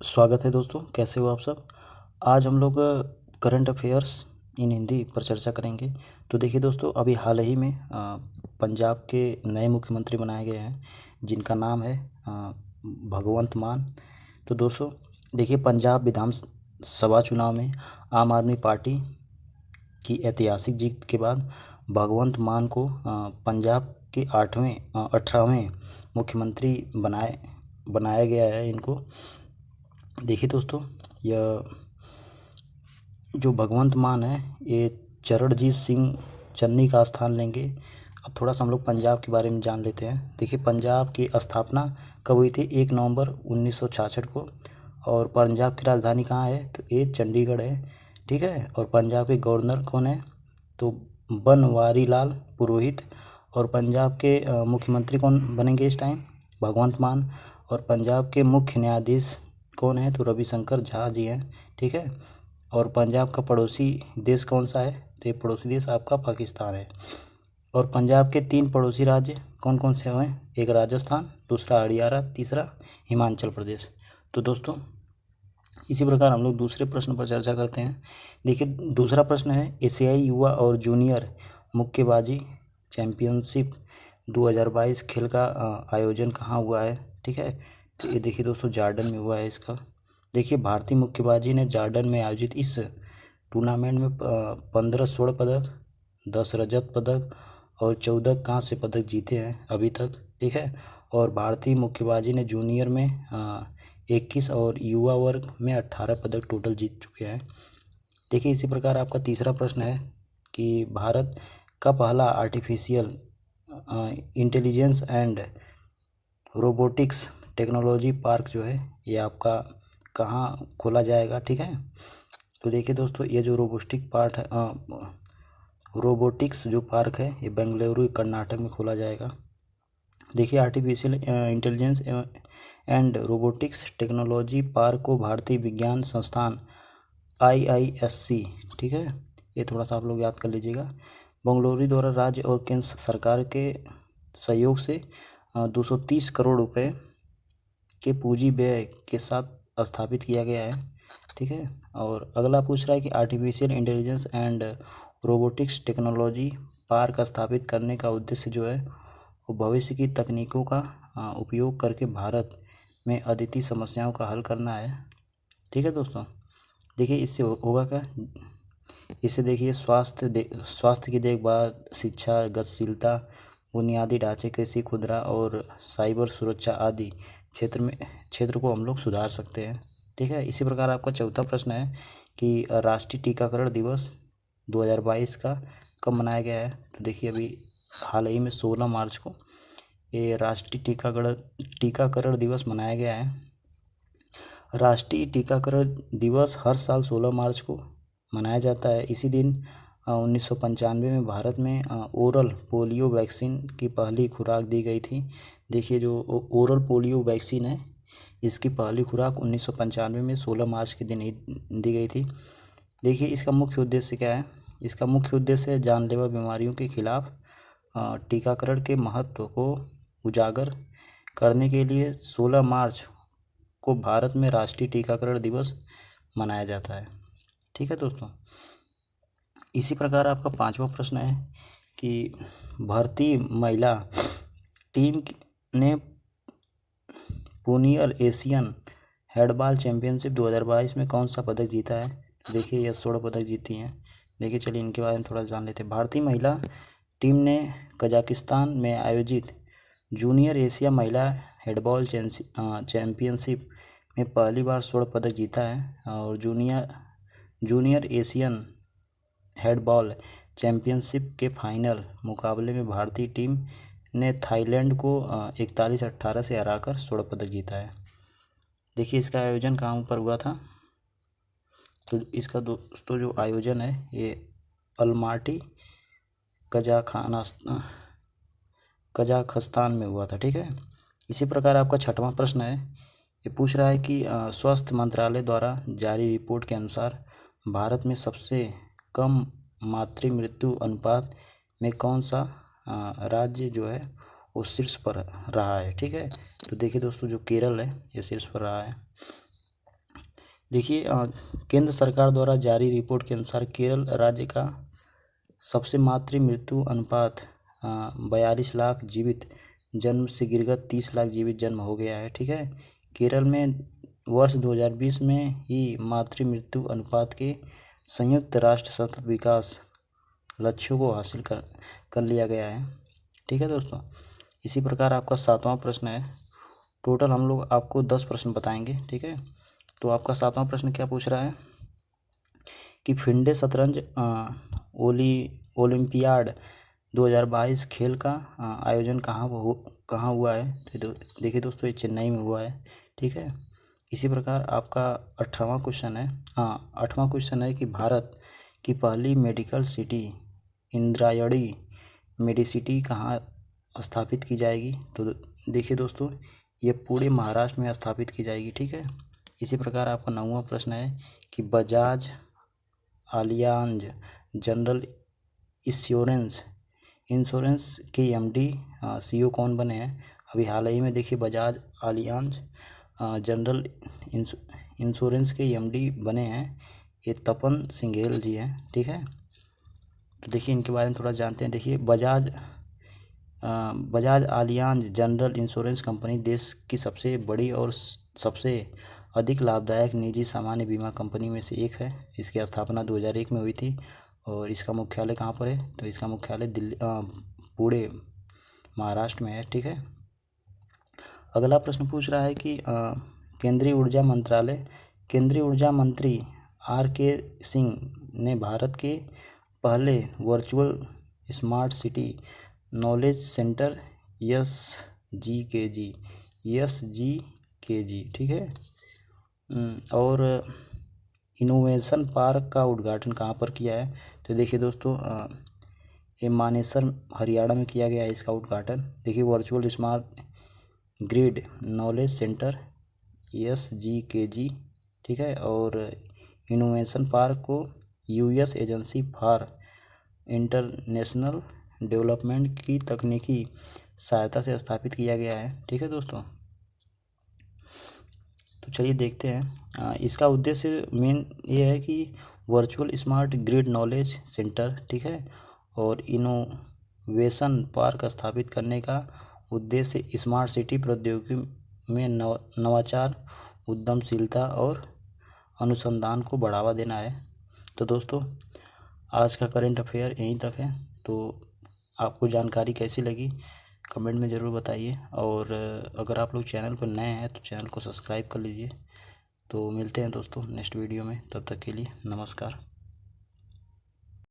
स्वागत है दोस्तों, कैसे हो आप सब। आज हम लोग करंट अफेयर्स इन हिंदी पर चर्चा करेंगे। तो देखिए दोस्तों, अभी हाल ही में पंजाब के नए मुख्यमंत्री बनाए गए हैं जिनका नाम है भगवंत मान। तो दोस्तों देखिए, पंजाब विधानसभा चुनाव में आम आदमी पार्टी की ऐतिहासिक जीत के बाद भगवंत मान को पंजाब के 18वें मुख्यमंत्री बनाया गया है इनको। देखिए दोस्तों, यह जो भगवंत मान है ये चरणजीत सिंह चन्नी का स्थान लेंगे। अब थोड़ा सा हम लोग पंजाब के बारे में जान लेते हैं। देखिए, पंजाब की स्थापना कब हुई थी? 1 नवंबर 1966 को। और पंजाब की राजधानी कहाँ है? तो ये चंडीगढ़ है, ठीक है। और पंजाब के गवर्नर कौन है? तो बनवारी लाल पुरोहित। और पंजाब के मुख्यमंत्री कौन बनेंगे इस टाइम? भगवंत मान। और पंजाब के मुख्य न्यायाधीश कौन है? तो रविशंकर झा जी हैं, ठीक है। और पंजाब का पड़ोसी देश कौन सा है? तो ये पड़ोसी देश आपका पाकिस्तान है। और पंजाब के 3 पड़ोसी राज्य कौन कौन से हैं? एक राजस्थान, दूसरा हरियाणा, तीसरा हिमाचल प्रदेश। तो दोस्तों इसी प्रकार हम लोग दूसरे प्रश्न पर चर्चा करते हैं। देखिए, दूसरा प्रश्न है एशियाई युवा और जूनियर मुक्केबाजी चैंपियनशिप 2022 खेल का आयोजन कहाँ हुआ है? ठीक है, तो ये देखिए दोस्तों, जॉर्डन में हुआ है इसका। देखिए, भारतीय मुक्केबाजी ने जॉर्डन में आयोजित इस टूर्नामेंट में 15 स्वर्ण पदक, 10 रजत पदक और 14 कांस्य पदक जीते हैं अभी तक, ठीक है। और भारतीय मुक्केबाजी ने जूनियर में 21 और युवा वर्ग में 18 पदक टोटल जीत चुके हैं। देखिए, इसी प्रकार आपका तीसरा प्रश्न है कि भारत का पहला artificial intelligence and robotics technology park जो है ये आपका कहाँ खोला जाएगा? ठीक है, तो देखिए दोस्तों, ये जो रोबोटिक्स जो पार्क है ये बेंगलुरु कर्नाटक में खोला जाएगा। देखिए, artificial intelligence and robotics technology park को भारतीय विज्ञान संस्थान IISC, ठीक है, ये थोड़ा सा आप लोग याद कर लीजिएगा, बेंगलुरु द्वारा राज्य और केंद्र सरकार के सहयोग से 230 करोड़ रुपए के पूंजी व्यय के साथ स्थापित किया गया है, ठीक है। और अगला पूछ रहा है कि artificial intelligence and robotics technology park स्थापित करने का उद्देश्य जो है वो भविष्य की तकनीकों का उपयोग करके भारत में अद्वितीय समस्याओं का हल करना है, ठीक है दोस्तों। देखिए, इससे होगा क्या? इससे देखिए, स्वास्थ्य की देखभाल, शिक्षा, गतिशीलता, बुनियादी ढांचे, कृषि, खुदरा और साइबर सुरक्षा आदि क्षेत्र को हम लोग सुधार सकते हैं, ठीक है। इसी प्रकार आपका चौथा प्रश्न है कि राष्ट्रीय टीकाकरण दिवस 2022 का कब मनाया गया है? तो देखिए, अभी हाल ही में 16 मार्च को ये राष्ट्रीय टीकाकरण दिवस मनाया गया है। राष्ट्रीय टीकाकरण दिवस हर साल 16 मार्च को मनाया जाता है। इसी दिन 1995 में भारत में ओरल पोलियो वैक्सीन की पहली खुराक दी गई थी। देखिए, जो ओरल पोलियो वैक्सीन है इसकी पहली खुराक 1995 में 16 मार्च के दिन ही दी गई थी। देखिए, इसका मुख्य उद्देश्य क्या है? इसका मुख्य उद्देश्य है जानलेवा बीमारियों के खिलाफ टीकाकरण के महत्व को उजागर करने के लिए 16 मार्च को भारत में राष्ट्रीय टीकाकरण दिवस मनाया जाता है, ठीक है दोस्तों। इसी प्रकार आपका पांचवा प्रश्न है कि भारतीय महिला टीम ने जूनियर एशियन हैंडबॉल चैंपियनशिप 2022 में कौन सा पदक जीता है? देखिए, यह 16 पदक जीती हैं। देखिए, चलिए इनके बारे में थोड़ा जान लेते हैं। भारतीय महिला टीम ने कजाकिस्तान में आयोजित जूनियर एशिया महिला हैंडबॉल चैंपियनशिप में पहली बार स्वर्ण पदक जीता है। और जूनियर एशियन हैंडबॉल चैंपियनशिप के फाइनल मुकाबले में भारतीय टीम ने थाईलैंड को 41-18 से हराकर स्वर्ण पदक जीता है। देखिए, इसका आयोजन कहाँ पर हुआ था? तो इसका दोस्तों जो आयोजन है ये अलमाटी कजाखस्तान में हुआ था, ठीक है। इसी प्रकार आपका छठवां प्रश्न है, ये पूछ रहा है कि स्वास्थ्य मंत्रालय द्वारा जारी रिपोर्ट के अनुसार भारत में सबसे कम मातृ मृत्यु अनुपात में कौन सा राज्य जो है वो शीर्ष पर रहा है, ठीक है। तो देखिए दोस्तों, जो केरल है ये शीर्ष पर रहा है। देखिए केंद्र सरकार द्वारा जारी रिपोर्ट के अनुसार केरल राज्य का सबसे मातृ मृत्यु अनुपात 42 लाख जीवित जन्म से गिरकर 30 लाख जीवित जन्म हो गया है। ठीक है, केरल में वर्ष 2020 में ही मातृ मृत्यु अनुपात के संयुक्त राष्ट्र सतत विकास लक्ष्यों को हासिल कर लिया गया है। ठीक है दोस्तों, इसी प्रकार आपका 7वां प्रश्न है। टोटल हम लोग आपको 10 प्रश्न बताएंगे। ठीक है, तो आपका 7वां प्रश्न क्या पूछ रहा है कि फिंडे शतरंज ओलंपियाड 2022 खेल का आयोजन कहाँ हुआ है। तो देखिए दोस्तों, ये चेन्नई में हुआ है। ठीक है, इसी प्रकार आपका 8वां क्वेश्चन है। 8वां क्वेश्चन है कि भारत की पहली मेडिकल सिटी इंद्रायणी मेडिसिटी कहाँ स्थापित की जाएगी। तो देखिए दोस्तों, ये पूरे महाराष्ट्र में स्थापित की जाएगी। ठीक है, इसी प्रकार आपका 9वां प्रश्न है कि बजाज अलियांज जनरल इंश्योरेंस के एमडी सीईओ कौन बने हैं। अभी हाल ही में देखिए बजाज अलियांज जनरल इंश्योरेंस के एमडी बने हैं, ये तपन सिंघेल जी हैं। ठीक है, तो देखिए इनके बारे में थोड़ा जानते हैं। देखिए Bajaj Allianz general insurance company देश की सबसे बड़ी और सबसे अधिक लाभदायक निजी सामान्य बीमा कंपनी में से एक है। इसकी स्थापना 2001 में हुई थी और इसका मुख्यालय कहाँ पर है। तो इसका मुख्यालय दिल्ली पुणे महाराष्ट्र में है। ठीक है, अगला प्रश्न पूछ रहा है कि केंद्रीय ऊर्जा मंत्री आर.के. सिंह ने भारत के पहले virtual smart city knowledge centre SGKG ठीक है, और इनोवेशन पार्क का उद्घाटन कहाँ पर किया है। तो देखिए दोस्तों, ये मानेसर हरियाणा में किया गया है इसका उद्घाटन। देखिए virtual smart grid knowledge centre SGKG ठीक है, और इनोवेशन पार्क को US agency for international development की तकनीकी सहायता से स्थापित किया गया है। ठीक है दोस्तों, तो चलिए देखते हैं। इसका उद्देश्य मेन ये है कि virtual smart grid knowledge centre ठीक है, और इनोवेशन पार्क स्थापित करने का उद्देश्य स्मार्ट सिटी प्रौद्योगिकी में नवाचार, उद्यमशीलता और अनुसंधान को बढ़ावा देना है। तो दोस्तों, आज का करंट अफेयर यहीं तक है। तो आपको जानकारी कैसी लगी कमेंट में ज़रूर बताइए, और अगर आप लोग चैनल पर नए हैं तो चैनल को सब्सक्राइब कर लीजिए। तो मिलते हैं दोस्तों नेक्स्ट वीडियो में, तब तक के लिए नमस्कार।